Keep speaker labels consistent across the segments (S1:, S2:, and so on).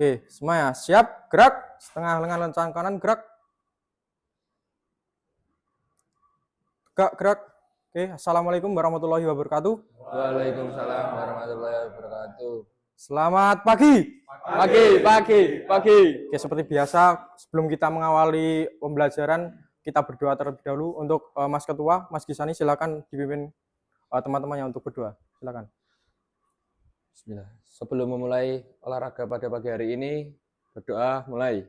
S1: Oke, semuanya siap, gerak, setengah lengan lencang kanan, gerak. Tegak, gerak. Oke, assalamualaikum warahmatullahi wabarakatuh.
S2: Waalaikumsalam warahmatullahi wabarakatuh.
S1: Selamat pagi.
S2: Pagi.
S1: Oke, seperti biasa, sebelum kita mengawali pembelajaran, kita berdoa terlebih dahulu untuk Mas Ketua, Mas Gisani, silakan dipimpin teman-temannya untuk berdoa. Silakan.
S2: Bismillah. Sebelum memulai olahraga pada pagi hari ini, berdoa mulai.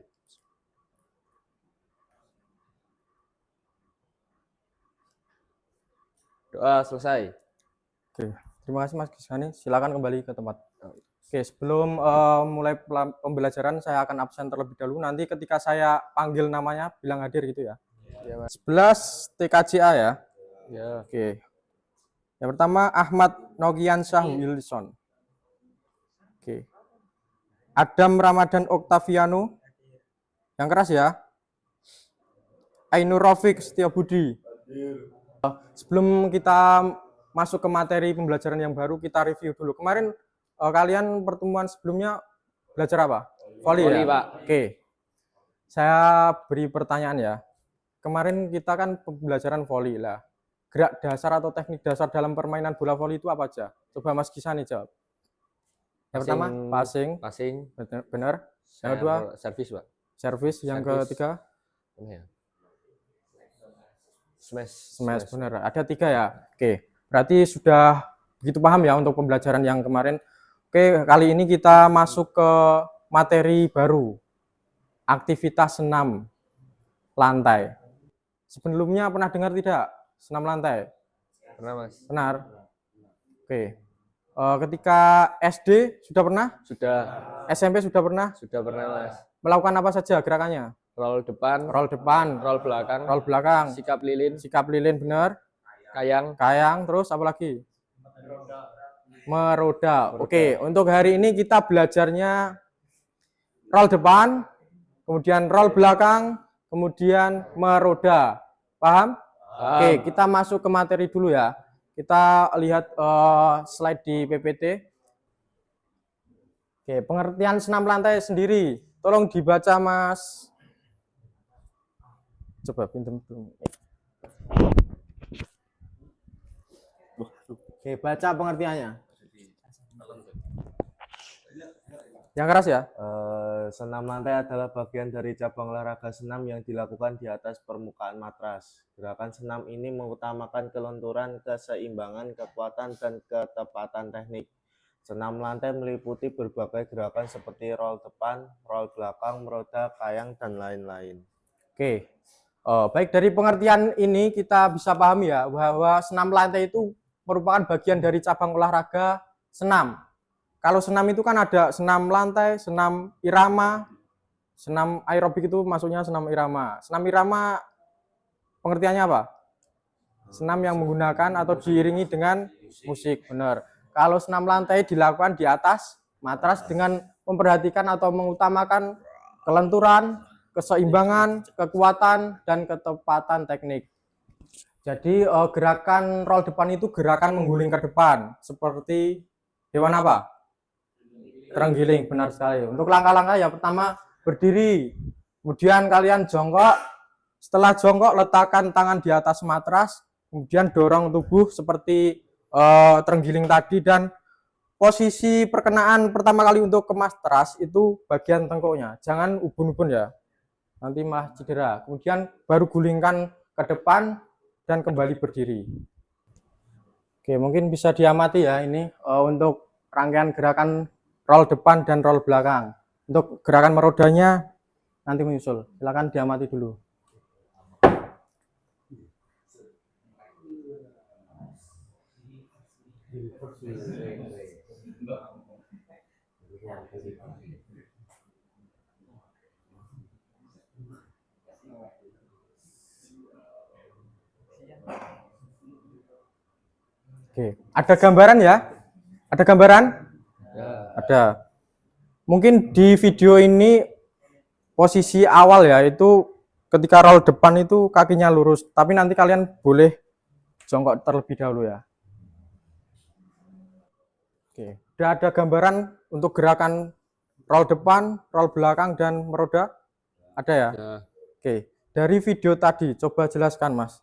S2: Doa selesai.
S1: Oke, terima kasih Mas Gisani. Silakan kembali ke tempat. Oke, sebelum mulai pembelajaran, saya akan absen terlebih dahulu. Nanti ketika saya panggil namanya, bilang hadir gitu ya.
S2: Ya, Mas.
S1: 11 TKJA ya.
S2: Ya.
S1: Oke. Yang pertama Ahmad Nogiansyah Wilson. Oke. Adam Ramadan Oktaviano. Yang keras ya. Ainur Rafiq Setiabudi. Sebelum kita masuk ke materi pembelajaran yang baru, kita review dulu. Kemarin kalian pertemuan sebelumnya belajar apa? Voli ya?
S2: Pak.
S1: Oke. Saya beri pertanyaan ya. Kemarin kita kan pembelajaran voli lah. Gerak dasar atau teknik dasar dalam permainan bola voli itu apa aja? Coba Mas Gisani jawab. Yang pertama, passing. Benar. Yang kedua,
S2: servis, Pak.
S1: servis. Yang ketiga, smash. Benar. Ada 3 ya. Oke. Berarti sudah begitu paham ya untuk pembelajaran yang kemarin. Oke, kali ini kita masuk ke materi baru. Aktivitas senam lantai. Sebelumnya pernah dengar tidak senam lantai?
S2: Pernah, Mas.
S1: Benar. Oke. Ketika SD sudah pernah?
S2: Sudah.
S1: SMP sudah pernah?
S2: Sudah pernah, Mas.
S1: Melakukan apa saja gerakannya?
S2: Roll depan,
S1: Roll depan,
S2: roll belakang,
S1: roll belakang,
S2: sikap lilin,
S1: benar.
S2: kayang,
S1: Terus apa lagi? Meroda. Oke, untuk hari ini kita belajarnya roll depan, kemudian roll belakang, kemudian meroda. Paham? Oke, kita masuk ke materi dulu ya. Kita lihat slide di PPT. Oke, pengertian senam lantai sendiri. Tolong dibaca, Mas. Coba pinjam dulu. Oke, baca pengertiannya. Yang keras ya?
S3: Senam lantai adalah bagian dari cabang olahraga senam yang dilakukan di atas permukaan matras. Gerakan senam ini mengutamakan kelenturan, keseimbangan, kekuatan, dan ketepatan teknik. Senam lantai meliputi berbagai gerakan seperti roll depan, roll belakang, meroda, kayang, dan lain-lain.
S1: Oke, baik, dari pengertian ini kita bisa pahami ya bahwa senam lantai itu merupakan bagian dari cabang olahraga senam. Kalau senam itu kan ada senam lantai, senam irama, senam aerobik itu maksudnya senam irama. Senam irama pengertiannya apa? Senam yang menggunakan atau diiringi dengan musik, benar. Kalau senam lantai dilakukan di atas matras dengan memperhatikan atau mengutamakan kelenturan, keseimbangan, kekuatan, dan ketepatan teknik. Jadi gerakan roll depan itu gerakan mengguling ke depan, seperti hewan apa? Terenggiling, benar sekali. Untuk langkah-langkah ya pertama berdiri, kemudian kalian jongkok. Setelah jongkok letakkan tangan di atas matras, kemudian dorong tubuh seperti terenggiling tadi, dan posisi perkenaan pertama kali untuk ke matras itu bagian tengkuknya, jangan ubun-ubun ya, nanti malah cedera. Kemudian baru gulingkan ke depan dan kembali berdiri. Oke, mungkin bisa diamati ya ini untuk rangkaian gerakan roll depan dan roll belakang. Untuk gerakan merodanya nanti menyusul, silakan diamati dulu. Oke, ada gambaran ya? Ada gambaran?
S2: ya.
S1: Ada. Mungkin di video ini posisi awal ya, itu ketika roll depan itu kakinya lurus, tapi nanti kalian boleh jongkok terlebih dahulu ya. Oke, udah ada gambaran untuk gerakan roll depan, roll belakang, dan meroda? Ada ya?
S2: Ya,
S1: Oke, dari video tadi, coba jelaskan Mas.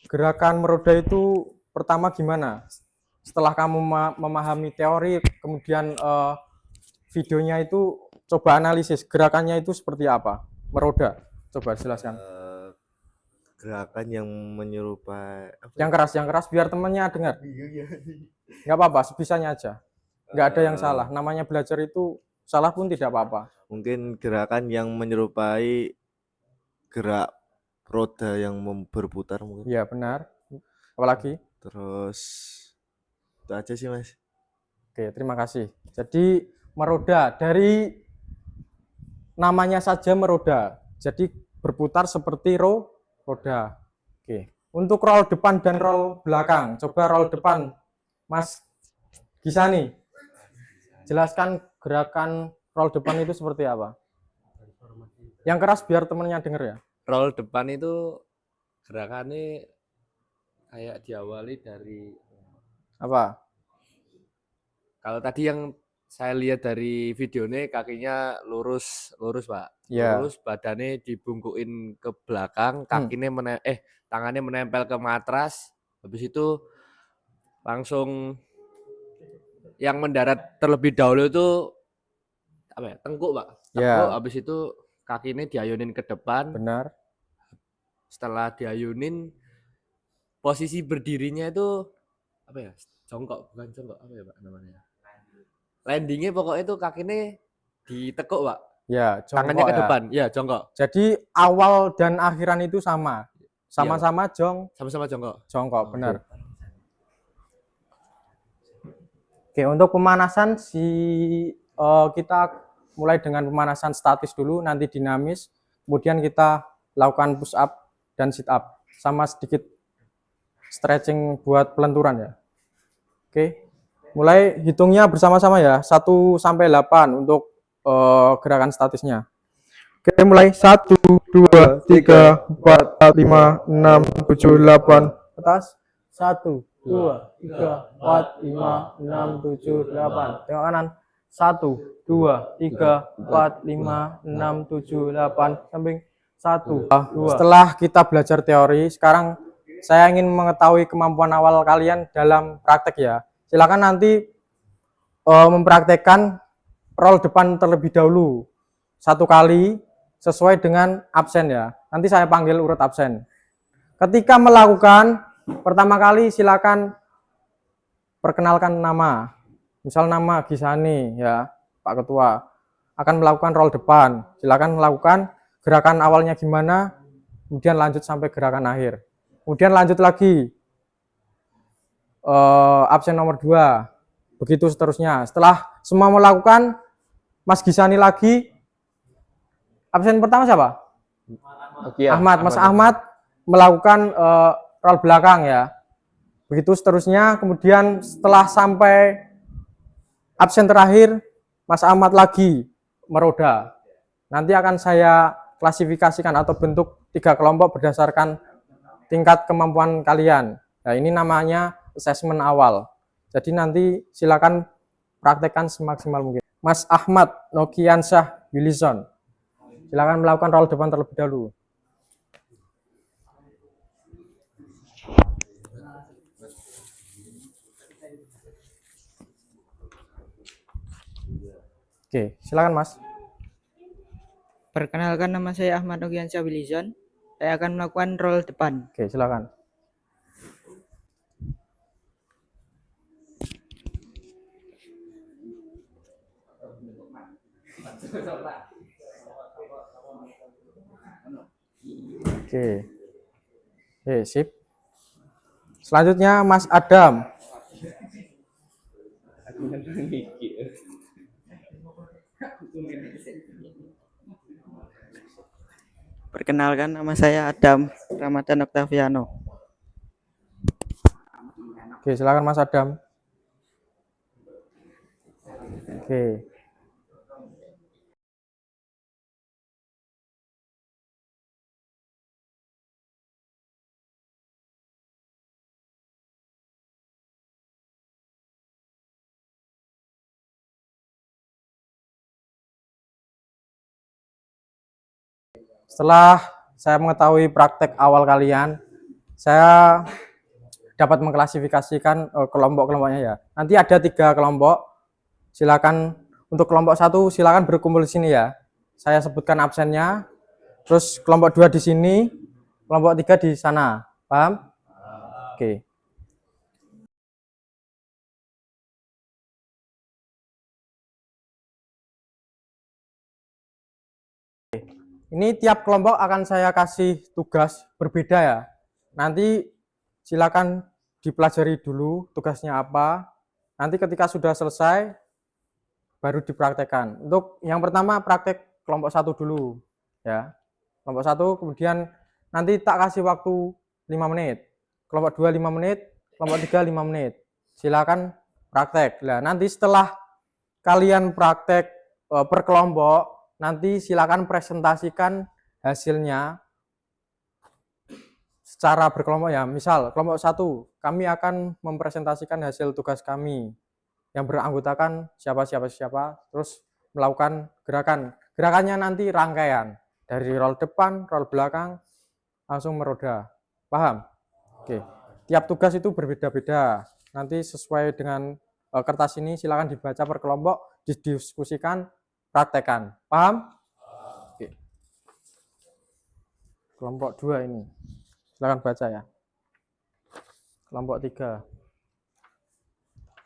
S1: Gerakan meroda itu pertama gimana? Setelah kamu memahami teori, kemudian videonya itu coba analisis, gerakannya itu seperti apa? Meroda, coba jelaskan.
S3: Gerakan yang menyerupai apa
S1: Yang keras biar temennya dengar. Nggak apa-apa, sebisanya aja. Nggak ada yang salah. Namanya belajar itu salah pun tidak apa-apa.
S3: Mungkin gerakan yang menyerupai gerak roda yang berputar mungkin.
S1: Iya, benar. Apalagi?
S3: Terus itu aja sih Mas.
S1: Oke, terima kasih. Jadi meroda, dari namanya saja meroda. Jadi berputar seperti roda. Oke. Untuk roll depan dan roll belakang. Coba roll depan, Mas Gisani. Jelaskan gerakan roll depan itu seperti apa? Yang keras biar temennya denger ya.
S2: roll depan itu gerakannya kayak diawali dari
S1: Apa?
S2: kalau tadi yang saya lihat dari videonya kakinya lurus Pak.
S1: Ya.
S2: Lurus, badannya dibungkuin ke belakang, kakinya tangannya menempel ke matras. Habis itu langsung yang mendarat terlebih dahulu itu apa ya? Tengkuk, Pak. Tengkuk,
S1: Ya.
S2: habis itu kakinya diayunin ke depan.
S1: Benar.
S2: Setelah diayunin, posisi berdirinya itu apa ya? Jongkok, bukan jongkok, apa ya Pak namanya? Landingnya pokoknya itu kakinya ditekuk Pak.
S1: Ya,
S2: Tangannya
S1: jongkok
S2: ke
S1: ya.
S2: depan, ya jongkok.
S1: Jadi awal dan akhiran itu sama. Sama-sama
S2: Sama-sama jongkok.
S1: jongkok, benar. Oke, untuk pemanasan kita mulai dengan pemanasan statis dulu, nanti dinamis, kemudian kita lakukan push up dan sit up, sama sedikit stretching buat pelenturan ya. Oke, mulai hitungnya bersama-sama ya, 1 sampai 8 untuk gerakan statisnya. Oke, mulai 1, 2, 3, 4, 5, 6, 7, 8. Atas. 1, 2, 3, 4, 5, 6, 7, 8. Tengok kanan. 1, 2, 3, 4, 5, 6, 7, 8. Samping. 1, 2. Setelah kita belajar teori, sekarang saya ingin mengetahui kemampuan awal kalian dalam praktek ya. Silakan nanti mempraktekkan roll depan terlebih dahulu 1 kali sesuai dengan absen ya. Nanti saya panggil urut absen. Ketika melakukan pertama kali silakan perkenalkan nama. Misal nama Gisani ya, Pak Ketua. Akan melakukan roll depan. Silakan melakukan gerakan awalnya gimana, kemudian lanjut sampai gerakan akhir. Kemudian lanjut lagi absen nomor 2. Begitu seterusnya. Setelah semua melakukan, Mas Gisani lagi. Absen pertama siapa? Ahmad. Mas Ahmad melakukan roll belakang ya. Begitu seterusnya. Kemudian setelah sampai absen terakhir, Mas Ahmad lagi meroda. Nanti akan saya klasifikasikan atau bentuk 3 kelompok berdasarkan tingkat kemampuan kalian. Nah, ini namanya assessment awal. Jadi nanti silakan praktekkan semaksimal mungkin. Mas Ahmad Nokiansyah Wilison, silakan melakukan roll depan terlebih dahulu. Oke, silakan Mas.
S4: Perkenalkan, nama saya Ahmad Nogiansyah Wilison. Saya akan melakukan roll depan.
S1: Oke, silakan. Oke. Oke, sip. Selanjutnya Mas Adam.
S4: Perkenalkan, nama saya Adam Ramadan Octaviano.
S1: Oke, silakan Mas Adam. Oke. Setelah saya mengetahui praktek awal kalian, saya dapat mengklasifikasikan kelompok-kelompoknya ya. Nanti ada 3 kelompok. Silakan untuk kelompok 1 silakan berkumpul di sini ya. Saya sebutkan absennya. Terus kelompok 2 di sini, kelompok 3 di sana. Paham? Oke. Ini tiap kelompok akan saya kasih tugas berbeda ya. Nanti silakan dipelajari dulu tugasnya apa. Nanti ketika sudah selesai baru dipraktekkan. Untuk yang pertama praktek kelompok 1 dulu ya. Kelompok 1 kemudian nanti tak kasih waktu 5 menit. Kelompok 2 5 menit, kelompok 3 5 menit. Silakan praktek. Nah, nanti setelah kalian praktek per kelompok, nanti silakan presentasikan hasilnya secara berkelompok ya. Misal kelompok 1 kami akan mempresentasikan hasil tugas kami yang beranggotakan siapa, terus melakukan gerakan. Gerakannya nanti rangkaian dari roll depan, roll belakang, langsung meroda. Paham? Oke. Tiap tugas itu berbeda-beda. Nanti sesuai dengan kertas ini silakan dibaca per kelompok, didiskusikan, praktekan. Paham? Oke. Kelompok 2 ini. Silakan baca ya. Kelompok 3.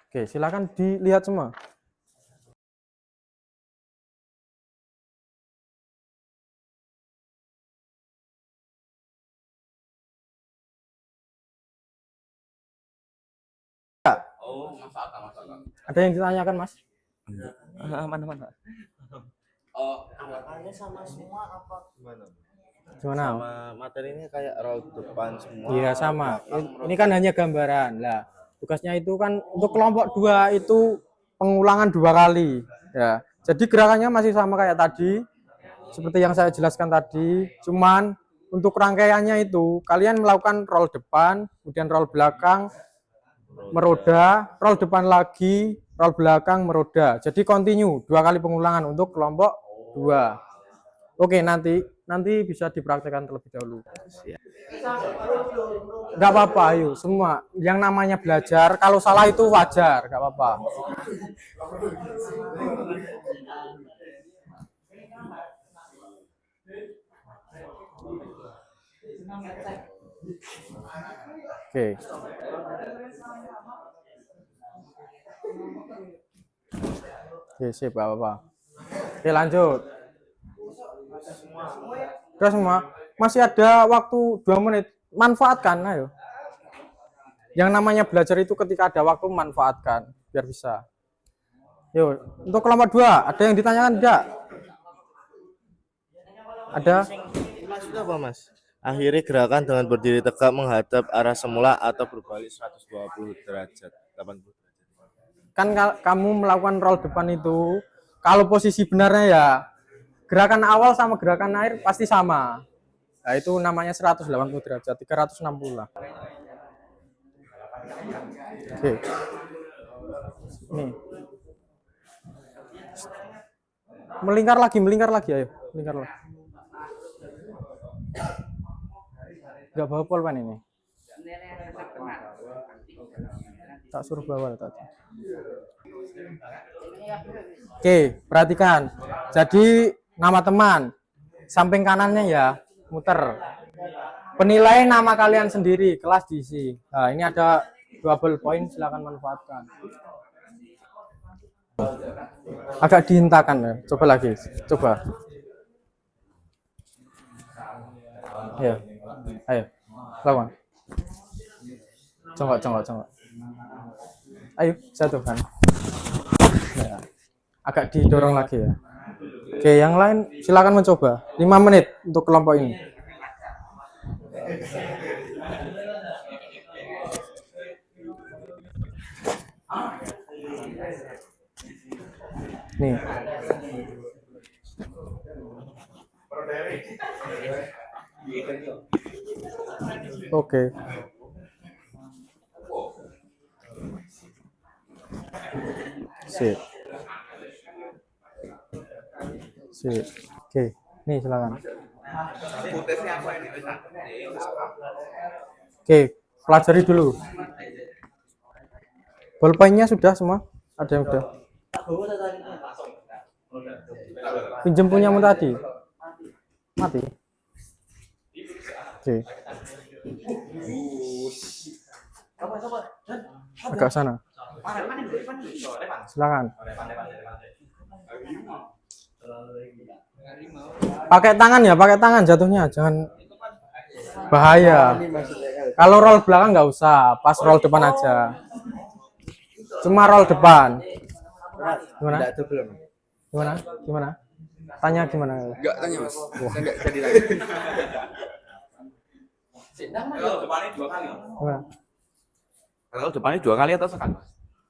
S1: Oke, silakan dilihat semua. Ada yang ditanyakan, Mas?
S4: Aman-aman, Pak.
S3: Gerakannya sama semua apa gimana?
S1: Gimana?
S3: Sama materinya kayak roll depan semua.
S1: Iya, sama.
S3: belakang,
S1: Ini kan hanya gambaran. Lah, tugasnya itu kan untuk kelompok 2 itu pengulangan 2 kali. Ya. Jadi gerakannya masih sama kayak tadi. Seperti yang saya jelaskan tadi, cuman untuk rangkaiannya itu kalian melakukan roll depan, kemudian roll belakang, meroda, roll depan lagi, roll belakang, meroda. Jadi continue 2 kali pengulangan untuk kelompok 2. Oke, nanti bisa dipraktekkan terlebih dahulu. Enggak apa-apa, ayo semua. Yang namanya belajar, kalau salah itu wajar, enggak apa-apa. Oke. Oke, sip, enggak apa-apa. Oke, lanjut. Udah semua. Masih ada waktu 2 menit. Manfaatkan, ayo. Yang namanya belajar itu ketika ada waktu manfaatkan biar bisa. Yuk, untuk kelompok 2 ada yang ditanyakan tidak? Ada?
S3: Maksudnya apa, Mas? Akhiri gerakan dengan berdiri tegak menghadap arah semula atau berbalik 120 derajat, 80 derajat.
S1: Kan kamu melakukan roll depan itu, kalau posisi benarnya ya gerakan awal sama gerakan akhir pasti sama. Nah, itu namanya 180 derajat, 360 lah. Oke. Nih. Melingkar lagi, ayo. Melingkar lagi. Enggak bawa pulpen ini. Tak suruh bawa tadi. Oke, perhatikan. Jadi nama teman, samping kanannya ya, muter. Penilai nama kalian sendiri, kelas diisi. Nah, ini ada 2 poin, silakan manfaatkan. Agak dihintakan ya. Coba lagi, coba. Ayo, ayo, lawan. Congok. Ayo, jatuhkan. Ya. Agak didorong lagi ya. Oke, yang lain silakan mencoba. 5 menit untuk kelompok ini. Nih. Oke. Sip. Oke, nih silakan. Oke, pelajari dulu. Bolpennya sudah semua? Ada yang udah? Pinjem punyamu tadi? Mati? Oke. Agak sana. Silakan. Pakai tangan ya, pakai tangan jatuhnya, jangan bahaya. Kalau roll belakang nggak usah, pas roll depan aja. Cuma roll depan. Gimana? Gimana? Gimana? Tanya gimana?
S2: Enggak tanya mas. Saya enggak jadi lagi.
S1: Gimana?
S2: Kalau depannya 2 kali atau sekali mas?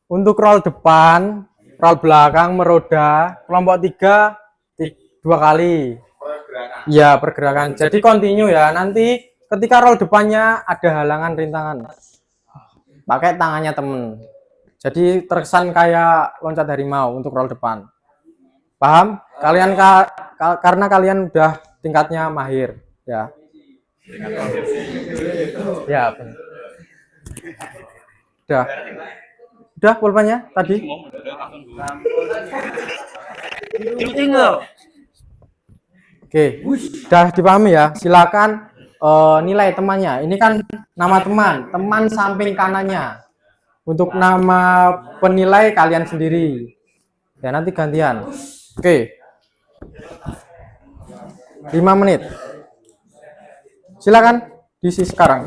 S1: Untuk roll depan, roll belakang, meroda, kelompok 3 2 kali. Ya, pergerakan. Jadi continue ya. Nanti ketika roll depannya ada halangan rintangan. Pakai tangannya temen. Jadi terkesan kayak loncat harimau untuk roll depan. Paham? Kalian karena kalian udah tingkatnya mahir, ya. Ya, benar. Udah pulpennya tadi? Oke, udah dipahami ya. Silakan nilai temannya. Ini kan nama teman samping kanannya. Untuk nama penilai kalian sendiri. Ya, nanti gantian. Oke. 5 menit. Silakan diisi sekarang.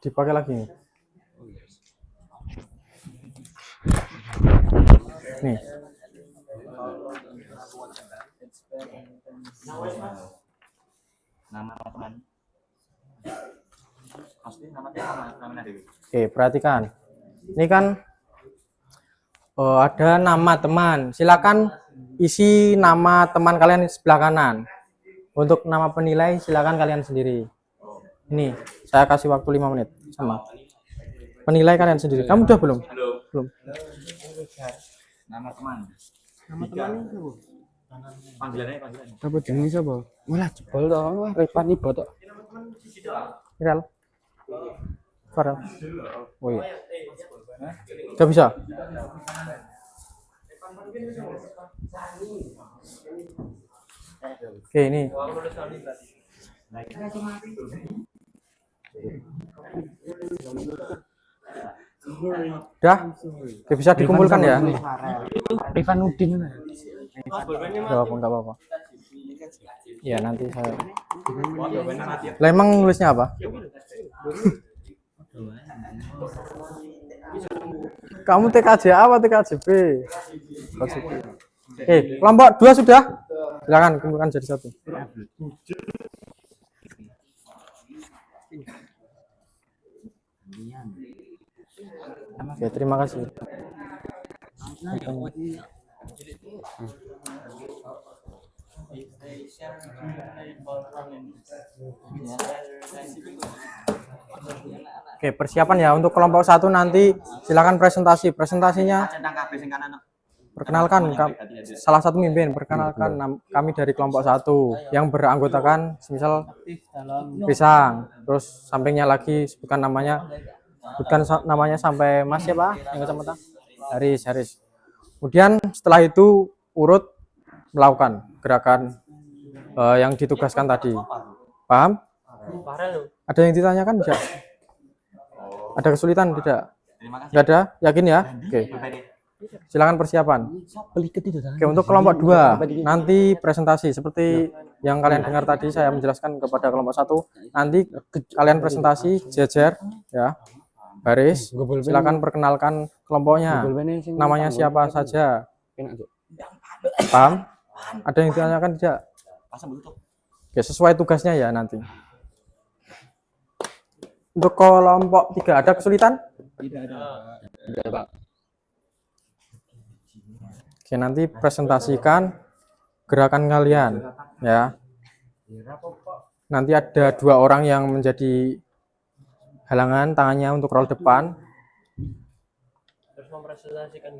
S1: Dipakai lagi nih. Nih. Oke, perhatikan. Ini kan ada nama teman. Silakan isi nama teman kalian di sebelah kanan. Untuk nama penilai silakan kalian sendiri. Ini, saya kasih waktu 5 menit sama. Penilai kalian sendiri. Kamu udah belum? Belum.
S5: Nama teman.
S6: itu.
S5: Panggilannya.
S6: Apa jenenge sapa? Malah jebol to, wah Repan ibu to.
S1: Viral. Viral. Oh iya. Gak bisa. Oke, ini. Udah? Gak bisa dikumpulkan ya?
S6: Revan Udin.
S1: Enggak apa-apa. Ya, nanti saya. Lah emang nulisnya apa? Kamu TKJ apa TKJB? TKJB. Kelompok 2 sudah? Silakan kumpulkan jadi satu. Oke, terima kasih. Oke, persiapan ya untuk kelompok 1 nanti silakan presentasi. Presentasinya perkenalkan salah satu pemimpin, perkenalkan kami dari kelompok 1 yang beranggotakan semisal Pisang, terus sampingnya lagi sebutkan namanya sampai Mas siapa yang kecamatan Haris. Kemudian setelah itu urut melakukan gerakan yang ditugaskan tadi. Paham? Ada yang ditanyakan tidak? Ada kesulitan tidak? Tidak ada? Yakin ya? Oke. Silakan persiapan. Oke, untuk kelompok 2 nanti presentasi seperti yang kalian dengar tadi saya menjelaskan kepada kelompok 1. Nanti kalian presentasi jejer ya. Baris. Silakan perkenalkan kelompoknya. Namanya siapa saja. Paham? Ada yang ditanyakan tidak? Oke, sesuai tugasnya ya nanti. Untuk kelompok 3 ada kesulitan?
S6: Tidak ada.
S1: Oke, nanti presentasikan gerakan kalian ya. Nanti ada 2 orang yang menjadi halangan tangannya untuk roll depan. Terus mempresentasikan.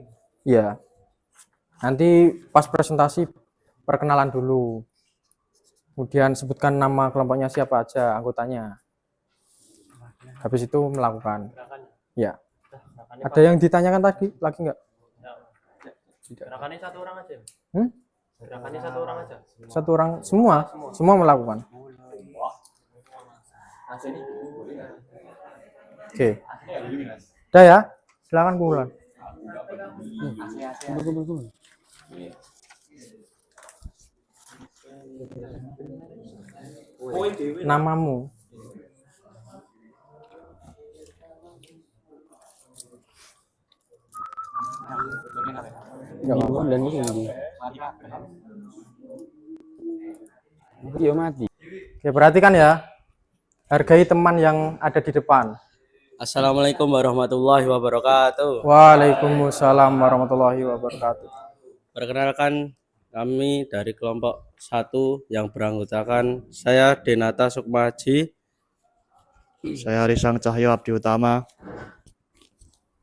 S1: Iya. Nanti pas presentasi perkenalan dulu. Kemudian sebutkan nama kelompoknya siapa aja anggotanya. Habis itu melakukan. Ya. Ada yang ditanyakan tadi lagi nggak?
S2: Gerakannya satu orang aja.
S1: Hmm?
S2: Gerakannya satu orang aja.
S1: Satu orang semua melakukan. Oke. Udah ya, silakan kumpulan. Namamu.
S6: Enggak apa-apa dan ini. Iya mati.
S1: Oke, perhatikan ya. Hargai teman yang ada di depan.
S7: Assalamualaikum warahmatullahi wabarakatuh.
S1: Waalaikumsalam warahmatullahi wabarakatuh.
S7: Perkenalkan, kami dari kelompok 1 yang beranggotakan saya Denata Sukmaji.
S3: Saya Risang Cahyo Abdi Utama.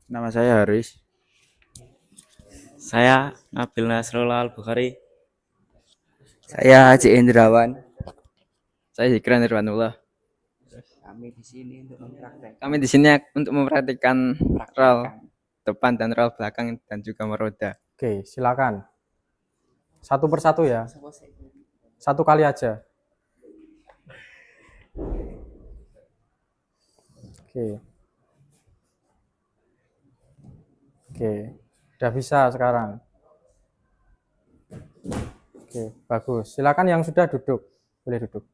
S6: Nama saya Haris.
S4: Saya Nabil Nasrul Al-Bukhari.
S6: Saya Haji Indrawan. Saya Zikran Irwanullah. Kami di sini untuk mempraktikkan roll depan dan roll belakang dan juga meroda.
S1: Oke, silakan. Satu persatu ya. Satu kali aja. Oke. Oke, udah bisa sekarang. Oke, bagus. Silakan yang sudah duduk. Boleh duduk.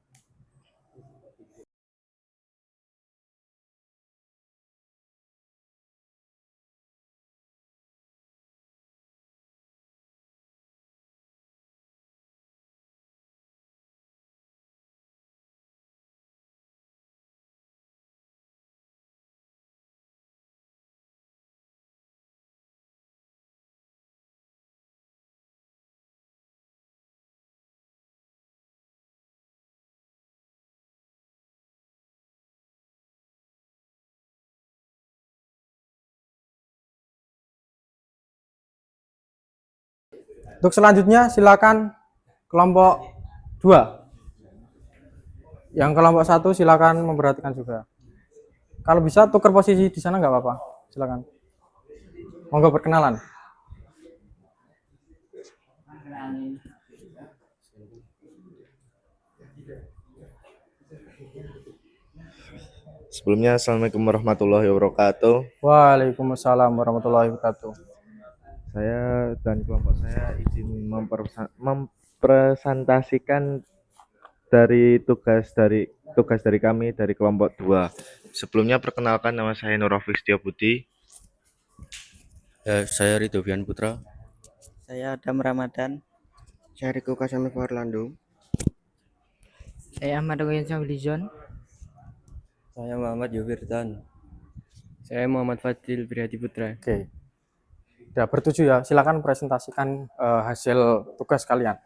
S1: Untuk selanjutnya silakan kelompok 2. Yang kelompok 1 silakan memperhatikan juga. Kalau bisa tukar posisi di sana nggak apa-apa. Silakan. Monggo perkenalan.
S3: Sebelumnya, Assalamualaikum warahmatullahi wabarakatuh.
S1: Waalaikumsalam warahmatullahi wabarakatuh.
S3: Saya dan kelompok saya izin mempresentasikan tugas dari kami dari kelompok 2. Sebelumnya perkenalkan, nama saya Nurafik Setiabudi.
S7: Saya Ridhovian Putra.
S4: Saya Adam Ramadan.
S6: Saya Riko Kasami Orlando.
S8: Saya Ahmad Royan Sablizon.
S7: Saya Muhammad Yofirdan.
S6: Saya Muhammad Fadil Priyadi Putra.
S1: Oke. Sudah bertujuh ya. Silakan presentasikan hasil tugas kalian.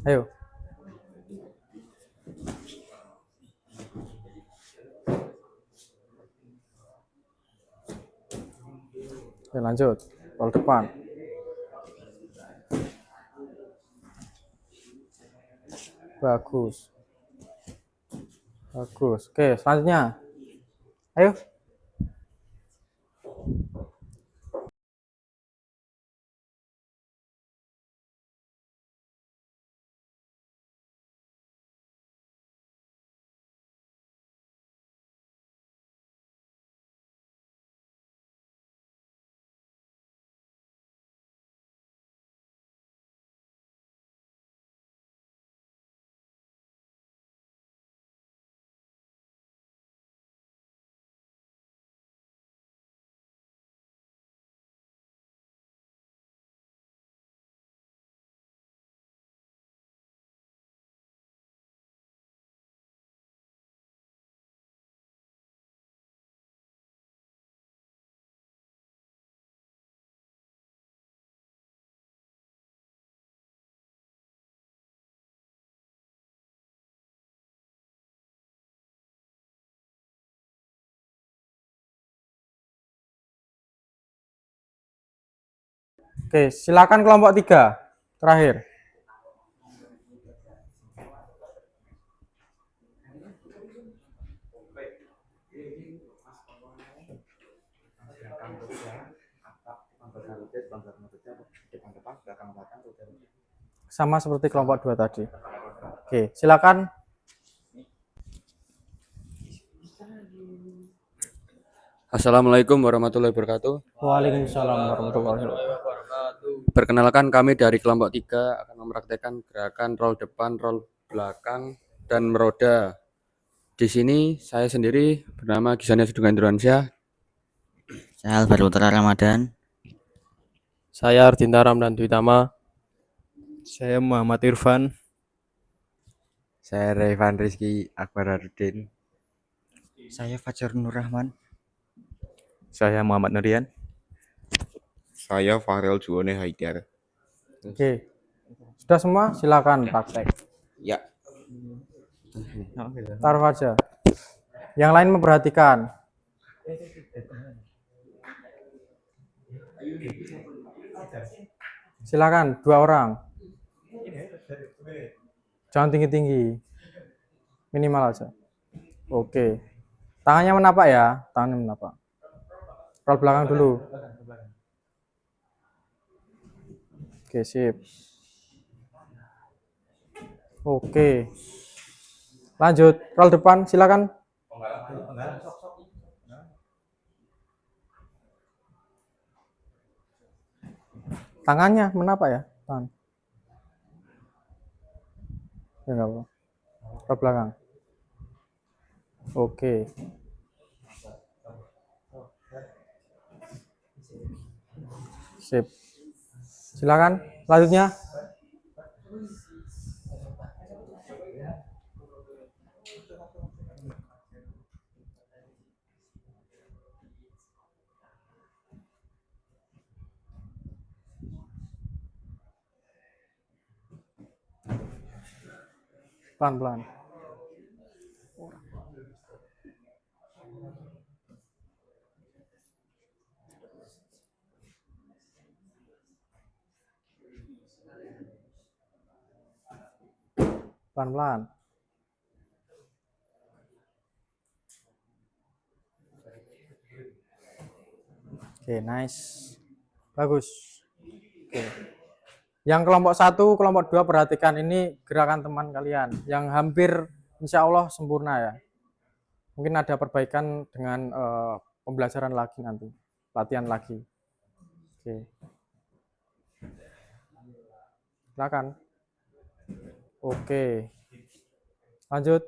S1: Ayo. Oke, lanjut. Roll depan. Bagus. Bagus. Oke, selanjutnya. Ayo. Oke, silakan kelompok 3 terakhir. Sama seperti kelompok 2 tadi. Oke, silakan.
S8: Assalamualaikum warahmatullahi wabarakatuh.
S1: Waalaikumsalam warahmatullahi wabarakatuh.
S8: Perkenalkan kami dari kelompok 3 akan mempraktekkan gerakan roll depan, roll belakang, dan meroda. Di sini saya sendiri bernama Gisania Sudungan Indroansyah.
S9: Saya Alvar Putra Ramadan.
S7: Saya Ardinta Ramdan Dwitama.
S6: Saya Muhammad Irfan.
S10: Saya Revan Rizky Akbarudin.
S9: Saya Fajar Nur Rahman.
S6: Saya Muhammad Nurian.
S10: Saya Fahrel Juwone Haidar.
S1: Oke. Sudah semua? Silakan praktek.
S10: Ya.
S1: Taruh aja. Yang lain memperhatikan. Silakan, 2 orang. Jangan tinggi-tinggi. Minimal aja. Oke. Tangannya menapak ya, tangannya menapak. Roll belakang dulu. Oke, sip. Oke. Lanjut, roll depan, silakan. Tangannya menapak ya, tangan. Ya enggak apa. Roll belakang. Oke. Sip. Silakan, selanjutnya. Pelan-pelan. Pelan-pelan. Oke, nice. Bagus. Oke. Yang kelompok 1, kelompok 2 perhatikan ini gerakan teman kalian yang hampir insya Allah sempurna ya. Mungkin ada perbaikan dengan pembelajaran lagi nanti, latihan lagi. Oke. Silakan. Oke. Lanjut.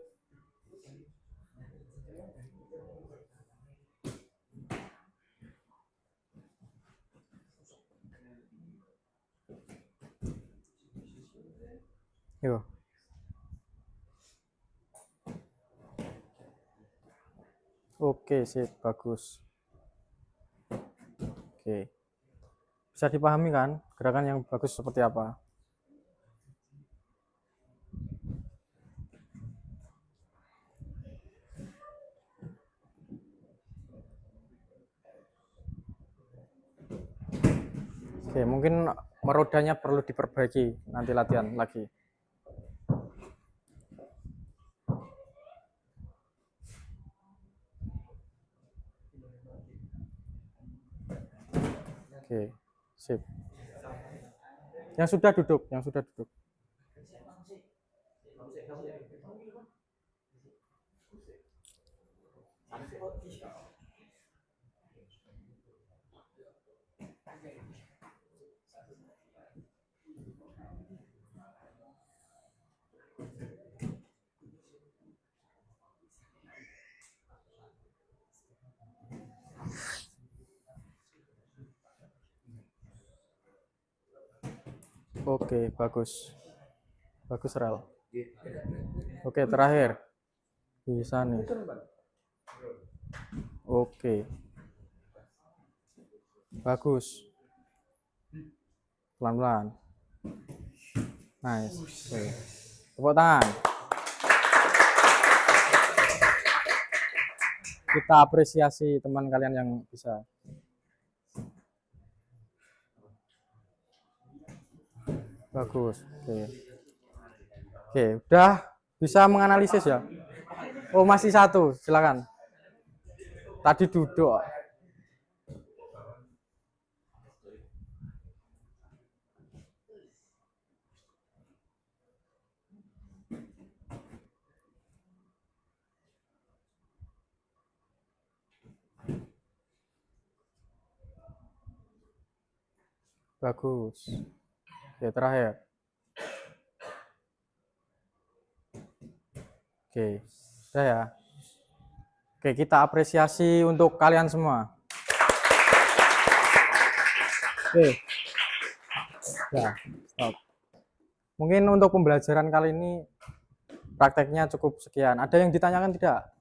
S1: Yuk. Oke, sip, bagus. Oke. Bisa dipahami kan gerakan yang bagus seperti apa? Oke, mungkin merodanya perlu diperbaiki nanti latihan lagi. Oke, sip. Yang sudah duduk, yang sudah duduk. Oke, bagus. Bagus, Rel. Oke, terakhir. Bisa nih. Oke. Bagus. Pelan-pelan. Nice. Oke. Tepuk tangan. Kita apresiasi teman kalian yang bisa. Bagus. Oke. Oke, udah bisa menganalisis ya? Oh, masih satu. Silakan. Tadi duduk. Bagus. Oke, terakhir. Oke, udah ya. Oke, kita apresiasi untuk kalian semua. Oke. Ya, stop. Mungkin untuk pembelajaran kali ini prakteknya cukup sekian. Ada yang ditanyakan tidak?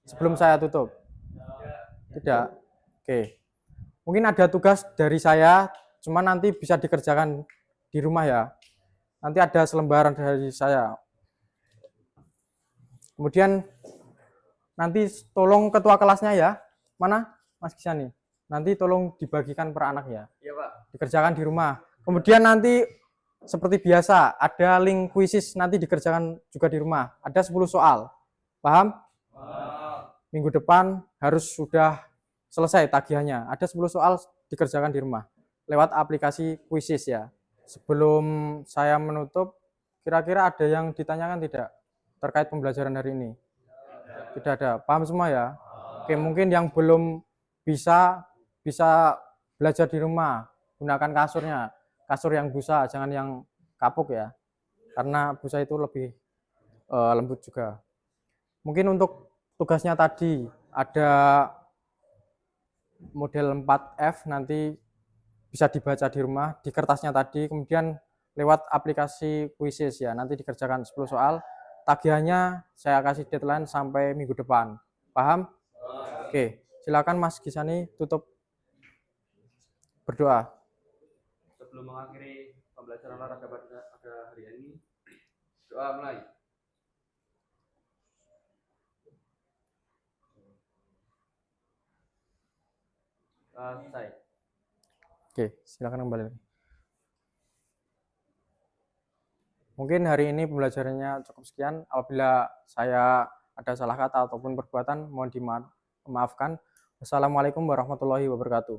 S1: Sebelum saya tutup. Tidak. Oke. Mungkin ada tugas dari saya, cuma nanti bisa dikerjakan di rumah ya. Nanti ada selembaran dari saya. Kemudian nanti tolong ketua kelasnya ya. Mana Mas Gisani? Nanti tolong dibagikan per anak ya.
S2: Iya, Pak.
S1: Dikerjakan di rumah. Kemudian nanti seperti biasa ada link kuisis nanti dikerjakan juga di rumah. Ada 10 soal. Paham? Minggu depan harus sudah selesai tagihannya. Ada 10 soal dikerjakan di rumah lewat aplikasi kuisis ya. Sebelum saya menutup, kira-kira ada yang ditanyakan tidak terkait pembelajaran hari ini? Tidak ada. Paham semua ya? Oke, mungkin yang belum bisa belajar di rumah, gunakan kasurnya. Kasur yang busa, jangan yang kapuk ya. Karena busa itu lebih lembut juga. Mungkin untuk tugasnya tadi ada model 4F nanti bisa dibaca di rumah di kertasnya tadi, kemudian lewat aplikasi kuisis ya, nanti dikerjakan 10 soal. Tagihannya saya kasih deadline sampai minggu depan. Paham? Oke, silakan Mas Gisani tutup berdoa.
S2: Sebelum mengakhiri pembelajaran olahraga pada hari ini, doa mulai. Selesai.
S1: Oke, silakan kembali. Mungkin hari ini pembelajarannya cukup sekian. Apabila saya ada salah kata ataupun perbuatan, mohon dimaafkan. Wassalamualaikum warahmatullahi wabarakatuh.